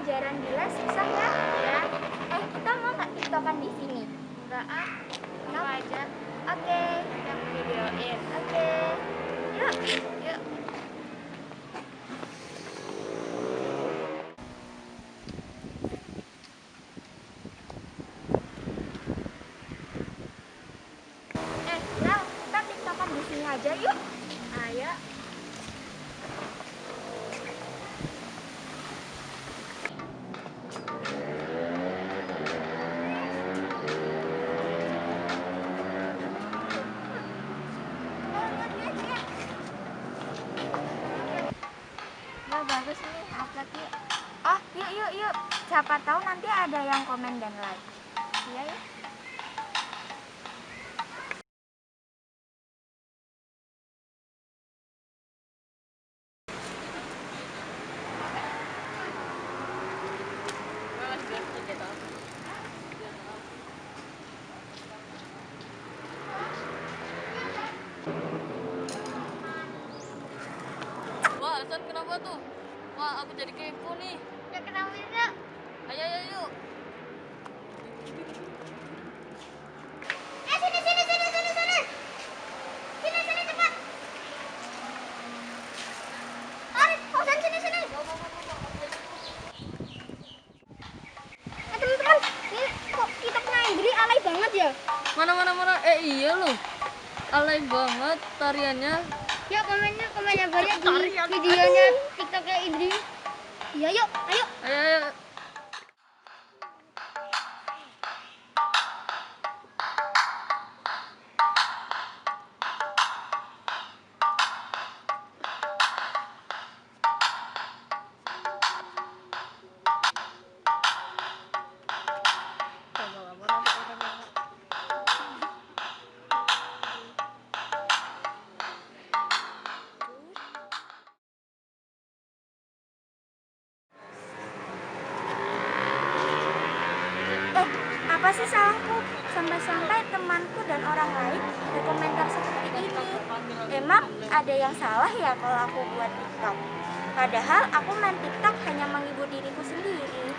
pelajaran di les bisa ya? Ya. Kita mau nggak tiktokan di sini? Enggak ah, kamu aja. Oke. Yang videoin. Oke. Yuk. Yuk. Lau, kita tiktokan di sini aja yuk. Ayo. Wah, bagus nih, upload yuk. Oh, yuk. Siapa tahu nanti ada yang komen dan like. Iya ya. Wah, Hasan kenapa tuh? Wah, aku jadi kepo nih. Ya kenapa yuk? Ayo, yuk. Sini. Sini cepat. Arif, Hasan sini. Teman-teman, ini kok kita pernah Indri alay banget ya? Mana. Iya loh. Alay banget tariannya. Ya komennya banyak di videonya TikToknya Indri. Iya yuk, ayo. Ayo. Apa sih salahku? Sampai-sampai temanku dan orang lain berkomentar seperti ini. Emang ada yang salah ya kalau aku buat TikTok? Padahal aku main TikTok hanya menghibur diriku sendiri.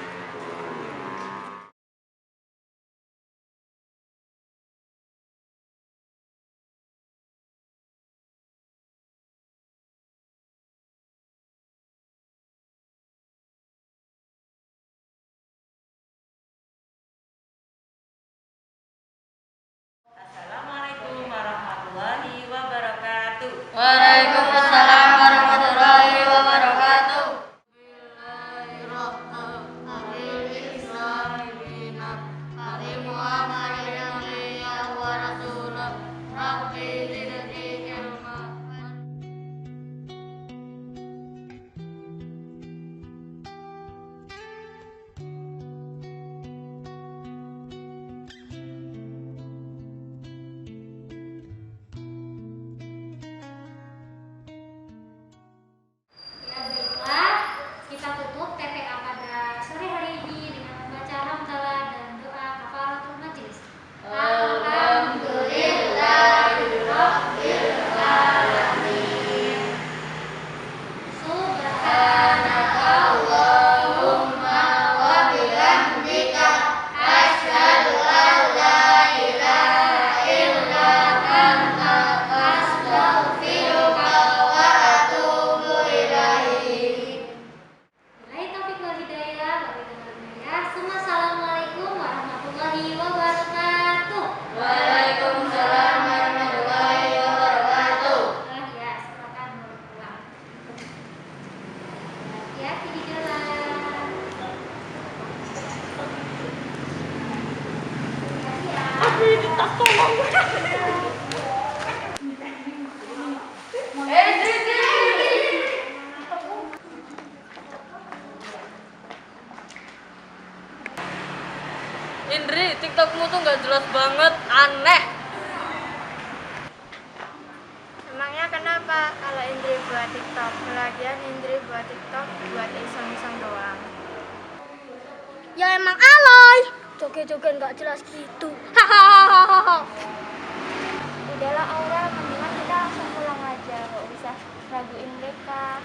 Assalamualaikum warahmatullahi wabarakatuh. Waalaikumsalam warahmatullahi wabarakatuh. Ya baiklah, kita tutup TPA pada sore hari ini dengan membaca hamdalah dan doa kafaratul majelis. Alhamdulillahirabbil alamin. Subhanakallahumma wa bihamdika asyhadu an la ilaha illa anta astaghfiruka wa atubu ilaik. Billahi taufiq wal hidayah. Assalamualaikum warahmatullahi wabarakatuh. Waalaikumsalam warahmatullahi wabarakatuh. Ya, silakan pulang. Hati-hati di jalan. Indri, TikTokmu tuh nggak jelas banget, aneh. Emangnya kenapa kalau Indri buat TikTok? Lagian Indri buat TikTok buat iseng-iseng doang. Ya emang alay. Joget-joget nggak jelas gitu. Hahaha. Udahlah Aura, mendingan kita langsung pulang aja, nggak usah raguin mereka.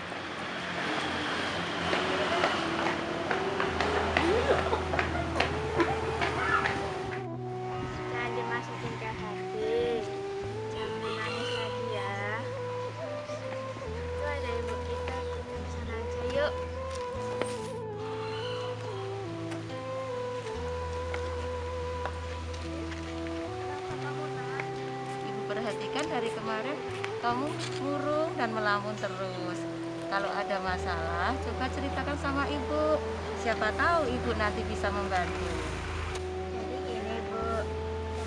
perhatikan dari kemarin kamu murung dan melamun terus. Kalau ada masalah, coba ceritakan sama ibu. Siapa tahu ibu nanti bisa membantu. Jadi gini Bu,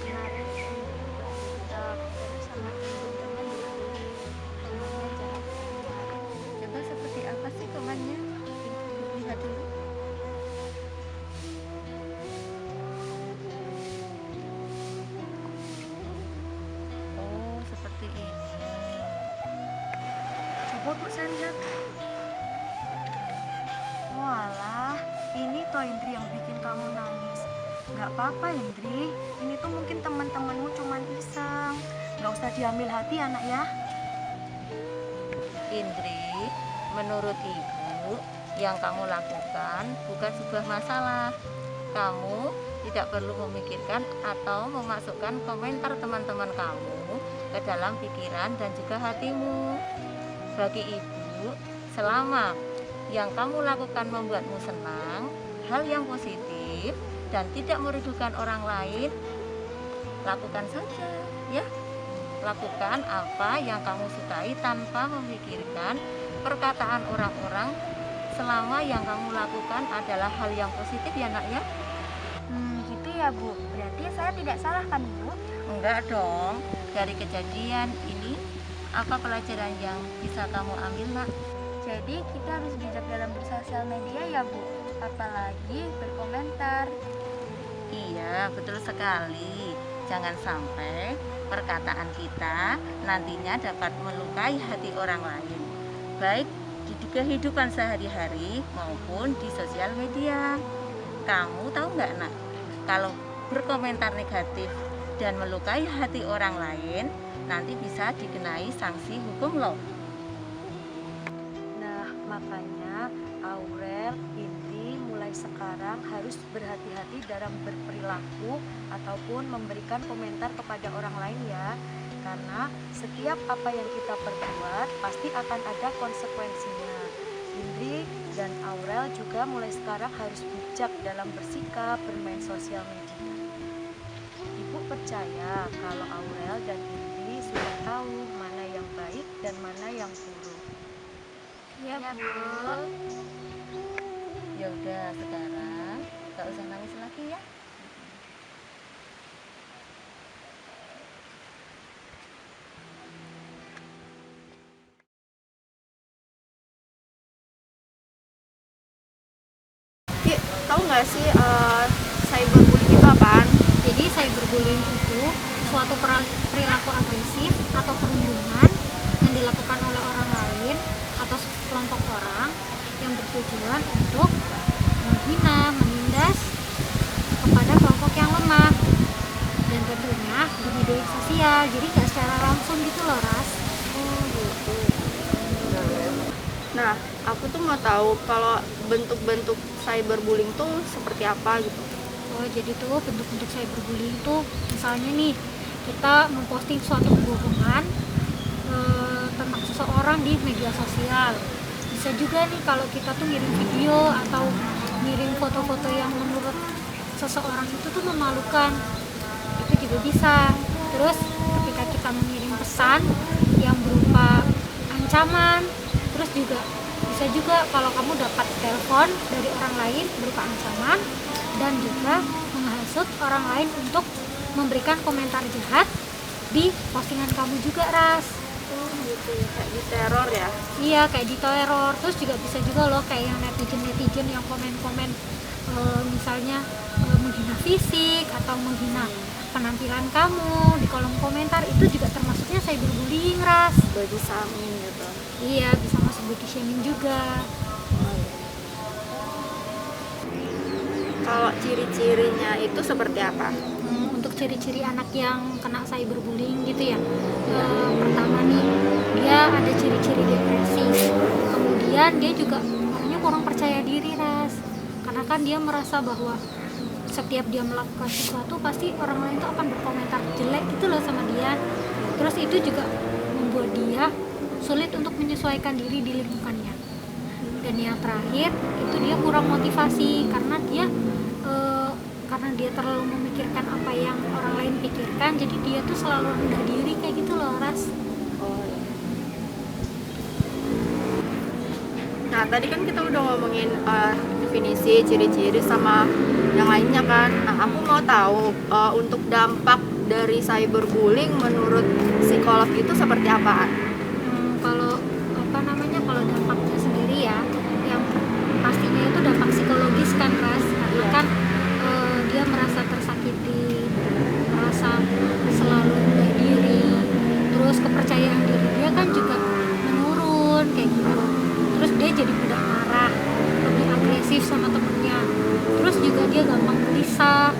kemarin ibu TikTok terus sama teman-teman komennya jahat. Coba seperti apa sih komennya? Ibu lihat dulu. Oh, seperti ini. Coba Bu saya lihat. Walah, ini toh Indri yang bikin kamu nangis. Nggak apa-apa Indri, ini tuh mungkin teman-temanmu cuman iseng. Nggak usah diambil hati anak ya. Indri, menurut ibu, yang kamu lakukan bukan sebuah masalah. Kamu tidak perlu memikirkan atau memasukkan komentar teman-teman kamu ke dalam pikiran dan juga hatimu. Bagi ibu, selama yang kamu lakukan membuatmu senang, hal yang positif dan tidak merugikan orang lain, lakukan saja ya. Lakukan apa yang kamu sukai tanpa memikirkan perkataan orang-orang, selama yang kamu lakukan adalah hal yang positif ya nak ya. Gitu ya Bu, berarti saya tidak salah kan Bu? Enggak dong. Dari kejadian ini, apa pelajaran yang bisa kamu ambil nak? Jadi kita harus bijak dalam bersosial media ya Bu, apalagi berkomentar. Iya, betul sekali. Jangan sampai perkataan kita nantinya dapat melukai hati orang lain, baik di kehidupan sehari-hari maupun di sosial media. Kamu tahu nggak nak, kalau berkomentar negatif dan melukai hati orang lain, nanti bisa dikenai sanksi hukum loh. Nah, makanya Aurel, Indri mulai sekarang harus berhati-hati dalam berperilaku ataupun memberikan komentar kepada orang lain ya. Karena setiap apa yang kita perbuat pasti akan ada konsekuensinya. Indri dan Aurel juga mulai sekarang harus bijak dalam bersikap bermain sosial media. Ibu percaya kalau Aurel dan Indri sudah tahu mana yang baik dan mana yang buruk. Iya Bu. Ya udah, sekarang gak usah nangis lagi ya. Tahu nggak sih cyberbullying itu apaan? Jadi cyberbullying itu suatu perilaku agresif atau perundungan yang dilakukan oleh orang lain atau kelompok orang yang bertujuan untuk menghina, menindas kepada kelompok yang lemah, dan tentunya di media sosial, jadi nggak secara langsung gitu loh Ras. Nah, aku tuh mau tahu kalau bentuk-bentuk cyberbullying tuh seperti apa gitu. Oh, jadi tuh bentuk-bentuk cyberbullying tuh misalnya nih kita memposting suatu kebohongan tentang seseorang di media sosial. Bisa juga nih kalau kita tuh ngirim video atau ngirim foto-foto yang menurut seseorang itu tuh memalukan, itu juga bisa. Terus ketika kita mengirim pesan yang berupa ancaman, terus juga bisa juga kalau kamu dapat telepon dari orang lain berupa ancaman dan juga menghasut orang lain untuk memberikan komentar jahat di postingan kamu juga Ras. Gitu ya, kayak di teror ya. Iya, kayak di teror. Terus juga bisa juga loh kayak yang netizen yang komen-komen misalnya menghina fisik atau menghina penampilan kamu di kolom komentar, itu juga termasuknya cyberbullying Ras. Body shaming gitu. Iya, bisa masuk body shaming juga. Kalau ciri-cirinya itu seperti apa? Untuk ciri-ciri anak yang kena cyberbullying gitu ya, pertama nih dia ada ciri-ciri depresi, kemudian dia juga orangnya kurang percaya diri Ras, karena kan dia merasa bahwa setiap dia melakukan sesuatu pasti orang lain tuh akan berkomentar jelek gitu loh sama dia. Terus itu juga membuat dia sulit untuk menyesuaikan diri di lingkungannya. Dan yang terakhir itu dia kurang motivasi karena dia terlalu memikirkan apa yang orang lain pikirkan, jadi dia tuh selalu rendah diri kayak gitu loh Ras. Oh, iya. Nah, tadi kan kita udah ngomongin definisi, ciri-ciri sama yang lainnya kan. Nah, aku mau tahu untuk dampak dari cyberbullying menurut psikolog itu seperti apaan? Kalau kalau dampaknya sendiri ya, yang pastinya itu dampak psikologis kan Ras, karena kan dia merasa tersakiti, merasa selalu rendah diri, terus kepercayaan diri dia kan juga menurun kayak gitu. Terus dia jadi mudah marah, lebih agresif sama temennya, terus juga dia gampang gelisah,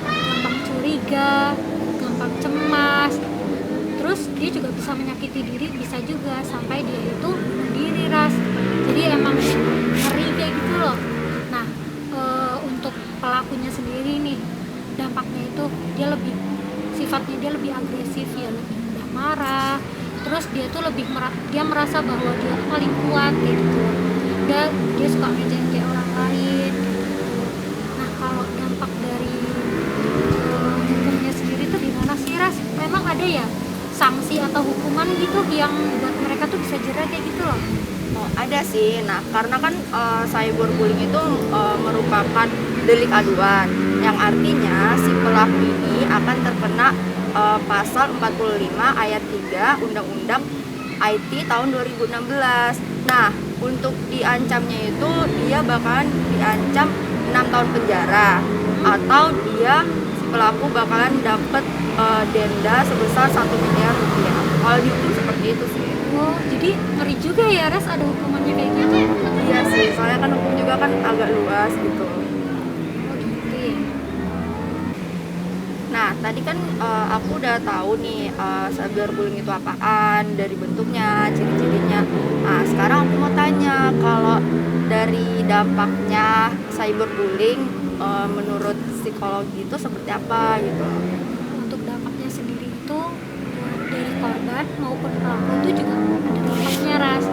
gampang curiga, gampang cemas. Terus dia juga bisa menyakiti diri, bisa juga sampai dia itu bunuh diri Ras. Jadi emang ngeri kayak gitu loh. Nah, untuk pelakunya sendiri nih, dampaknya itu sifatnya dia lebih agresif, ya lebih mudah marah. Terus dia tuh dia merasa bahwa dia tuh paling kuat kayak gitu. Dia suka ngejek orang lain kayak gitu. Nah, kalau dampak dari hukumnya sendiri tuh gimana sih Ras? Memang ada ya sanksi atau hukuman gitu yang buat mereka tuh bisa jera kayak gitu loh? Oh, ada sih. Nah, karena kan cyberbullying itu merupakan delik aduan, yang artinya si pelaku ini akan terkena pasal 45 ayat 3 Undang-Undang IT tahun 2016. Nah, untuk diancamnya itu dia bakalan diancam 6 tahun penjara, atau si pelaku bakalan dapat denda sebesar 1 miliar rupiah. Kalau dihukum seperti itu sih. Oh, jadi ngeri juga ya Ras, ada hukumannya kayak gitu? Iya sih, soalnya kan hukum juga kan agak luas gitu. Oh gitu ya. Nah, tadi kan aku udah tahu nih cyberbullying itu apaan, dari bentuknya, ciri-cirinya. Nah, sekarang aku mau tanya, kalau dari dampaknya cyberbullying menurut psikologi itu seperti apa gitu? Untuk dampaknya sendiri itu dari korban maupun pelaku itu juga ada dampaknya Ras.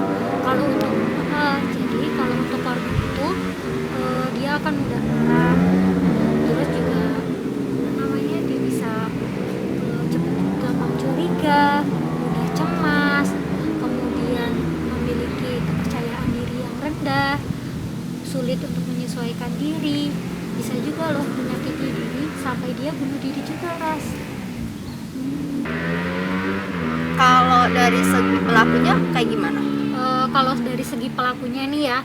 Kalau untuk korban itu dia akan mudah marah, terus juga dia bisa gampang curiga, mudah cemas, kemudian memiliki kepercayaan diri yang rendah, sulit untuk menyesuaikan diri, bisa juga loh menyakiti diri sampai dia bunuh diri juga Ras. Kalau dari segi pelakunya kayak gimana? Kalau dari segi pelakunya nih ya,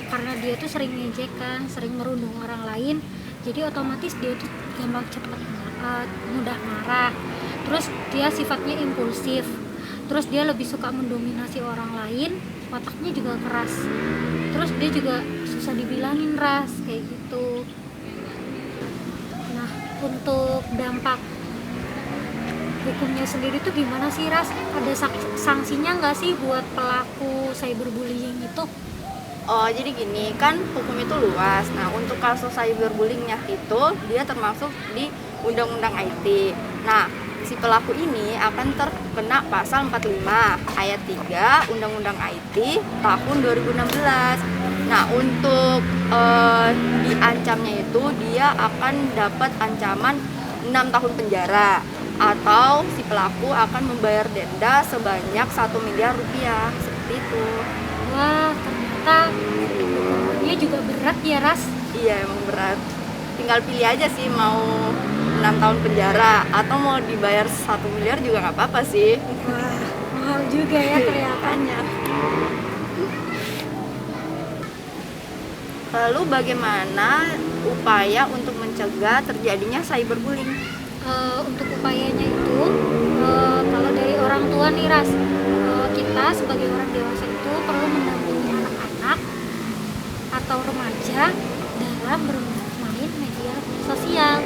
karena dia tuh sering ngejek kan, sering merundung orang lain, jadi otomatis dia tuh gampang cepat mudah marah. Terus dia sifatnya impulsif, terus dia lebih suka mendominasi orang lain, otaknya juga keras. Terus dia juga susah dibilangin Ras kayak gitu. Nah, untuk dampak hukumnya sendiri tuh gimana sih Ras? Ada sanksinya nggak sih buat pelaku cyberbullying itu? Oh, jadi gini, kan hukum itu luas. Nah, untuk kasus cyberbullyingnya itu dia termasuk di Undang-Undang IT. Nah, si pelaku ini akan terkena pasal 45 ayat 3 Undang-Undang IT tahun 2016. Nah, untuk diancamnya itu dia akan dapat ancaman 6 tahun penjara, atau si pelaku akan membayar denda sebanyak 1 miliar rupiah, seperti itu. Wah, ternyata hukumannya juga berat ya Ras? Iya, emang berat. Tinggal pilih aja sih, mau 6 tahun penjara atau mau dibayar 1 miliar juga nggak apa-apa sih. Wah, mahal juga ya kelihatannya. Lalu bagaimana upaya untuk mencegah terjadinya cyberbullying? Untuk upayanya itu, kalau dari orang tua nih Ras, kita sebagai orang dewasa itu perlu mendampingi anak-anak atau remaja dalam bermain media sosial.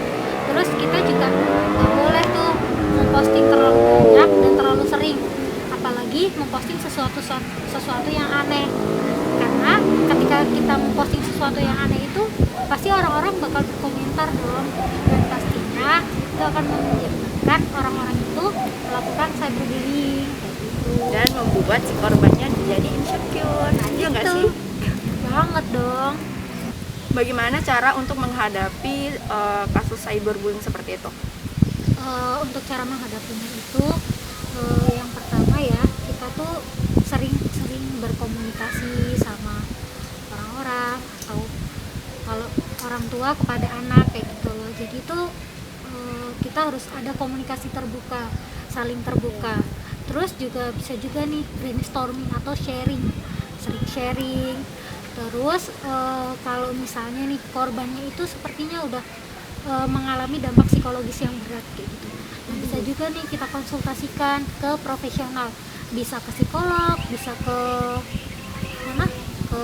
Terus kita juga nggak boleh tuh memposting terlalu banyak dan terlalu sering, apalagi memposting sesuatu yang aneh. Karena ketika kita memposting sesuatu yang aneh itu, pasti orang-orang bakal berkomentar dong, dan pastinya itu akan menyebabkan orang-orang itu melakukan cyberbullying Dan membuat si korbannya jadi insecure. Iya nggak sih? banget dong. Bagaimana cara untuk menghadapi kasus cyberbullying seperti itu? Untuk cara menghadapinya itu Yang pertama ya, kita tuh sering berkomunikasi sama orang-orang atau kalau orang tua kepada anak kayak gitu loh. Jadi tuh kita harus ada komunikasi terbuka, saling terbuka. Terus juga bisa juga nih brainstorming atau sharing, sering sharing. Terus kalau misalnya nih korbannya itu sepertinya udah mengalami dampak psikologis yang berat kayak gitu. Nah, bisa juga nih kita konsultasikan ke profesional, bisa ke psikolog, bisa ke mana? Ke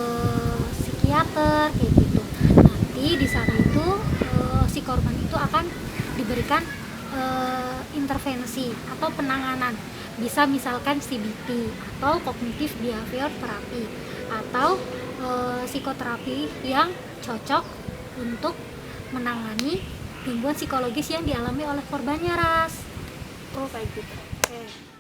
psikiater kayak gitu. Nanti di sana itu si korban itu akan diberikan intervensi atau penanganan, bisa misalkan CBT atau cognitive behavior therapy atau psikoterapi yang cocok untuk menangani gangguan psikologis yang dialami oleh korbannya, Ras. Oh kayak gitu. Oke.